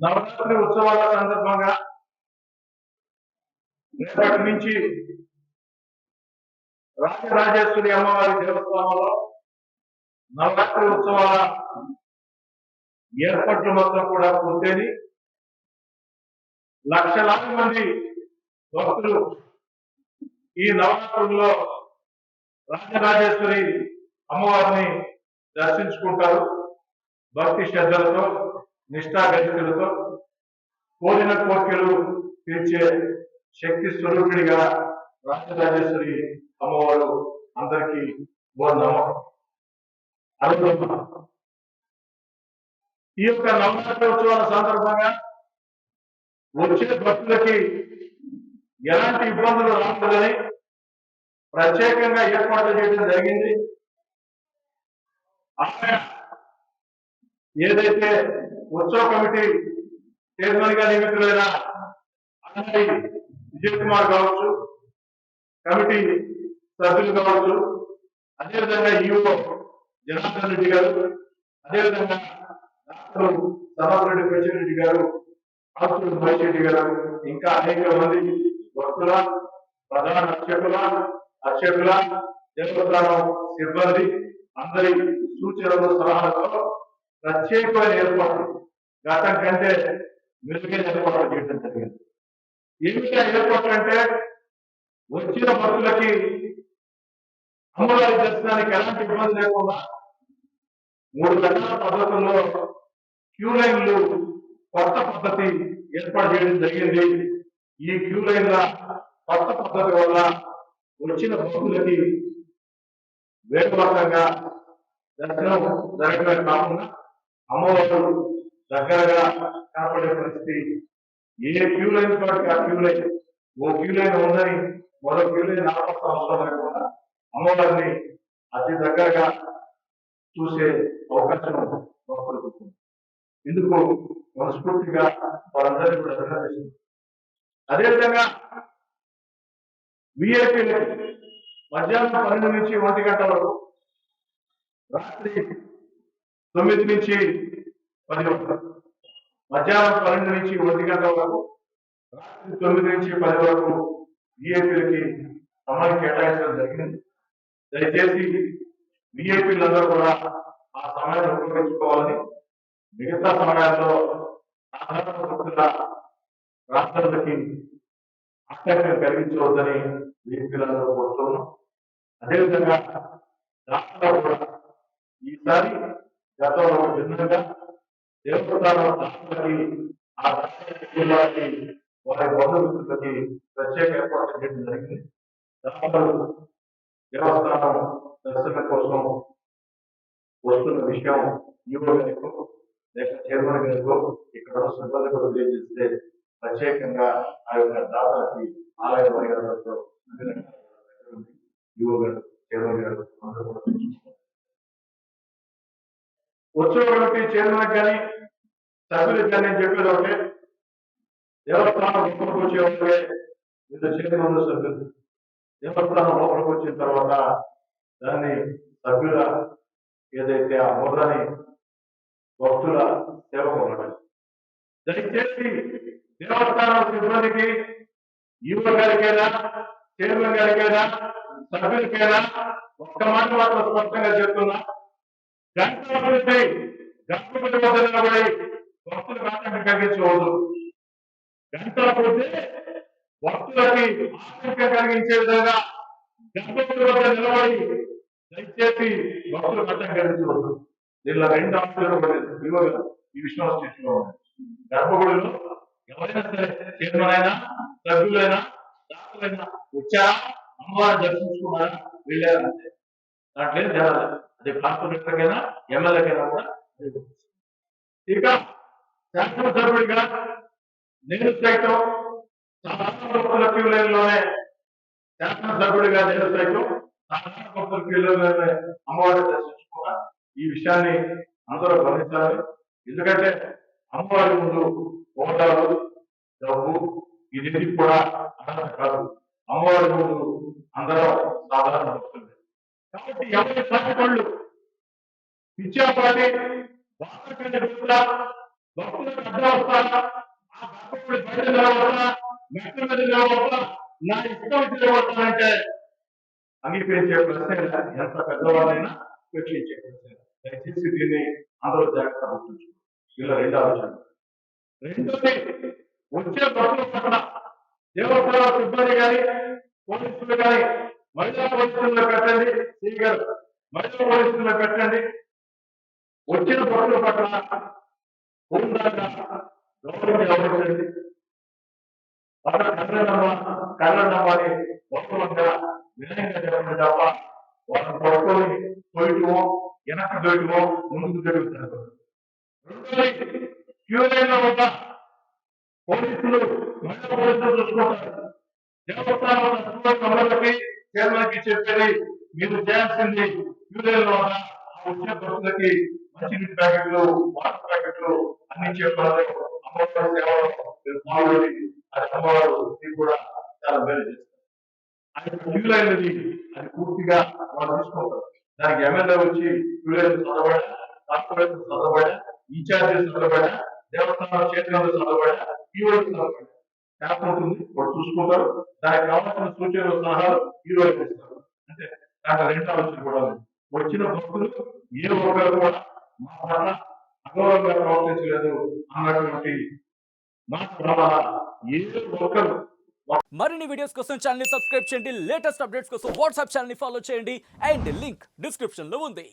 నవరాత్రి ఉత్సవాల సందర్భంగా రేపటి నుంచి రాజరాజేశ్వరి అమ్మవారి దేవస్థానంలో నవరాత్రి ఉత్సవాల ఏర్పాట్లు మొత్తం కూడా పూర్తయి లక్షలాది మంది భక్తులు ఈ నవరాత్రుల్లో రాజరాజేశ్వరి అమ్మవారిని దర్శించుకుంటారు. భక్తి శ్రద్ధలతో నిష్ఠాగరికలతో కోరిన కోరికలు తీర్చే శక్తి స్వరూపిడిగా రాజరాజేశ్వరి అమ్మవారు అందరికీ ఈ యొక్క నవరాత్రి ఉత్సవాల సందర్భంగా వచ్చే భక్తులకి ఎలాంటి ఇబ్బందులు రాకూడదని ప్రత్యేకంగా ఏర్పాట్లు చేయడం జరిగింది. ఏదైతే ఉత్సవ కమిటీ చైర్మన్ గా నియమితులైన అన్నటి విజయ్ కుమార్ కావచ్చు, కమిటీ సభ్యులు కావచ్చు, అదేవిధంగా ఈఓ జనార్దన్ రెడ్డి గారు, అదేవిధంగా డాక్టర్ సదారెడ్డి పెచ్చిరెడ్డి గారు, ఆకులు మహేష్ రెడ్డి గారు, ఇంకా అనేక మంది భక్తుల ప్రధాన అర్చకుల దేవస్థానం సిబ్బంది అందరి సూచనలు సలహాలతో ప్రత్యేకమైన ఏర్పాట్లు గతం కంటే మెరుగైన ఏర్పాట్లు చేయడం జరిగింది. ఏమిటా ఏర్పాట్లు అంటే వచ్చిన భక్తులకి అమ్మవారి దర్శనానికి ఎలాంటి ఇబ్బంది లేకుండా 3 రకాల పద్ధతుల్లో క్యూ లైన్లు కొత్త పద్ధతి ఏర్పాటు చేయడం జరిగింది. ఈ క్యూ లైన్ల కొత్త పద్ధతి వల్ల వచ్చిన భక్తులకి వేగవంతంగా దర్శనం జరగడమే కాకుండా అమ్మవారు దగ్గరగా కనపడే పరిస్థితి. ఏ క్యూ లైన్ పాటికి ఆ క్యూ లైన్, ఓ క్యూ లైన్ ఉందని మరో క్యూ లైన్ ఆపత్త అవసరం లేకుండా అమ్మవారిని అతి దగ్గరగా చూసే అవకాశం భక్తులకు. ఇందుకు మనస్ఫూర్తిగా వారందరినీ కూడా అభినందిస్తుంది. అదేవిధంగా విఐపీ మధ్యాహ్నం 12 నుంచి 1 గంటల వరకు, రాత్రి 9 నుంచి 10 వరకు, మధ్యాహ్నం 12 నుంచి 1 గంటల వరకు, రాత్రి 9 నుంచి 10 వరకు విఐపీలకి సమయం కేటాయించడం జరిగింది. దయచేసి విఐపీలందరూ కూడా ఆ సమయాన్ని ఉపయోగించుకోవాలని, మిగతా సమయాల్లో సాధారణ భక్తుల రాష్ట్రాలకి ఆసక్తిని కలిగించవద్దని విఐపీలందరూ కోరుతున్నాం. అదేవిధంగా రాష్ట్రాలు కూడా ఈసారి గతంలో భిన్నంగా దేవస్థానం రాష్ట్రాలకి ఆ రాష్ట్రాలకి వారి బంధుమిత్రులకి ప్రత్యేక ఏర్పాట్లు చేయడం జరిగింది. రాష్ట్రాలు దేవస్థానం దర్శనం కోసం వస్తున్న విషయం ఈవో గారికో లేక చైర్మన్ గారికో ఇక్కడ సిబ్బంది కూడా తెలియజేస్తే ప్రత్యేకంగా ఆ యొక్క దాతలకి ఆలయ మర్యాదలతో ఈవో గారు, చైర్మన్ గారు అందరూ కూడా ఉత్సవ కమిటీ చైర్మన్ కానీ సభ్యులకు కానీ చెప్పేది ఒకటే, దేవస్థానం లోపలికి వచ్చే వీళ్ళు చైర్మన్ సభ్యులు దేవస్థానం లోపలికి వచ్చిన తర్వాత దాన్ని సభ్యుల ఏదైతే ఆ ముద్రని భక్తుల సేవ కొనడం. దయచేసి దేవస్థానం సిబ్బందికి, ఈవో గారికైనా చైర్మన్ గారికైనా సభ్యులకైనా ఒక్క మాట మాత్రం స్పష్టంగా చెప్తున్నా, గంటల గురించి గంటపతి వద్ద నిలబడి భక్తులకు ఆటంకం కలిగించవద్దు. గంటల కొద్ది భక్తులకి ఆటంకం కలిగించే విధంగా గంటపతి వద్ద నిలబడి దయచేసి భక్తులకు ఆటంకం కలిగించవద్దు. దీనిలో 2 ఆప్షన్లు ఈ విషయంలో స్థితిలో గర్భగుడిలో ఎవరైనా సరే చైర్మన్ అయినా సభ్యులైనా దాతలైనా వచ్చారా, అమ్మవారిని దర్శించుకున్నారా, వెళ్ళారంటే దాంట్లో ఏం జరగదు. అది కార్పొరేటర్కైనా ఎమ్మెల్యేకైనా కూడా. ఇక శాసనసభ్యుడిగా నేను సైతం సాధారణ భక్తుల క్యూ లైన్లోనే, శాసనసభ్యుడిగా నేను సైతం సాధారణ భక్తుల క్యూ లైన్లోనే అమ్మవారిని దర్శించుకున్నా. ఈ విషయాన్ని అందరూ గమనించాలి. ఎందుకంటే అమ్మవారి ముందు హోదాలు, డబ్బు ఇది కూడా అర్హత కాదు. అమ్మవారి ముందు అందరూ సాధారణ భక్తులు. కాబట్టి ఎవరి పాటి పళ్ళు ఇచ్చాపాటి భక్తులకు అడ్డం వస్తారా, ఆ భక్తుడి బయట నిలబడతా, మెట్ల మీద నిలబడతా, నా ఇష్టం వచ్చి నిలబడతానంటే అంగీకరించే ప్రశ్న ఎంత పెద్దవాళ్ళైనా ఉపేక్షించే ప్రశ్న. దయచేసి దీన్ని అందరూ జాగ్రత్త గుర్తుంచుకోండి. వీళ్ళ రెండు ఆలోచన. రెండోది, వచ్చే భక్తుల పట్ల దేవస్థాన సిబ్బంది కానీ పోలీసులు కానీ మహిళా పోలీసుల్లో పెట్టండి, శ్రీ గారు మహిళా పోలీసుల్లో పెట్టండి. వచ్చిన భక్తుల పట్ల హోందాగా గౌరవించండి. వాళ్ళ కన్నడమ్మని గౌరవంగా వినయంగా చెప్పండి తప్ప వాళ్ళని పట్టుకొని తోయటమో వెనక్కి దొయటమో ముందుకు జరుగుతున్నారు. రెండోది, క్యూ లైన్ లో ఉన్న పోలీసులు మహిళా పోలీసులు చూసుకుంటారు. దేవస్థానం మెంబర్లకి చైర్మన్కి చెప్పేది మీరు చేయాల్సింది క్యూ లైన్ లో ఉన్న వచ్చిన భక్తులకి మంచినీటి ప్యాకెట్లు, వాటర్ ప్యాకెట్లు అందించే పనులు అమ్మవారి సేవలు మీరు పాల్గొని అది అమ్మవారు మీకు కూడా చాలా మేలు చేస్తారు. అది క్యూ లైన్ అది పూర్తిగా వాళ్ళు తీసుకుంటారు. దానికి ఎమ్మెల్యే వచ్చి క్యూ లైన్ చదవడా, కార్పొరేషన్ చదవడా, ఇన్ఛార్జెస్ చదవడా, దేవస్థానం చైర్మన్లు చదవడా, ఈవో చదవడా యాప్ ఉంటుంది, వాళ్ళు చూసుకుంటారు. దానికి కావాల్సిన సూచనలు సలహాలు ఈరోజు ఇస్తారు. అంటే దాంట్లో రెండు ఆలోచన కూడా ఉంది. వచ్చిన భక్తులు ఏ ఒక్కరు కూడా మా పట్ల అగౌరవంగా ప్రవర్తించలేదు అన్నటువంటి మాట ప్రమాణ ఏ ఒక్కరు. మరిన్ని వీడియోస్ కోసం ఛానల్ ని సబ్స్క్రైబ్ చేయండి. లేటెస్ట్ అప్డేట్స్ కోసం వాట్సాప్ ఛానల్ ని ఫాలో చేయండి. అండ్ లింక్ డిస్క్రిప్షన్ లో ఉంది.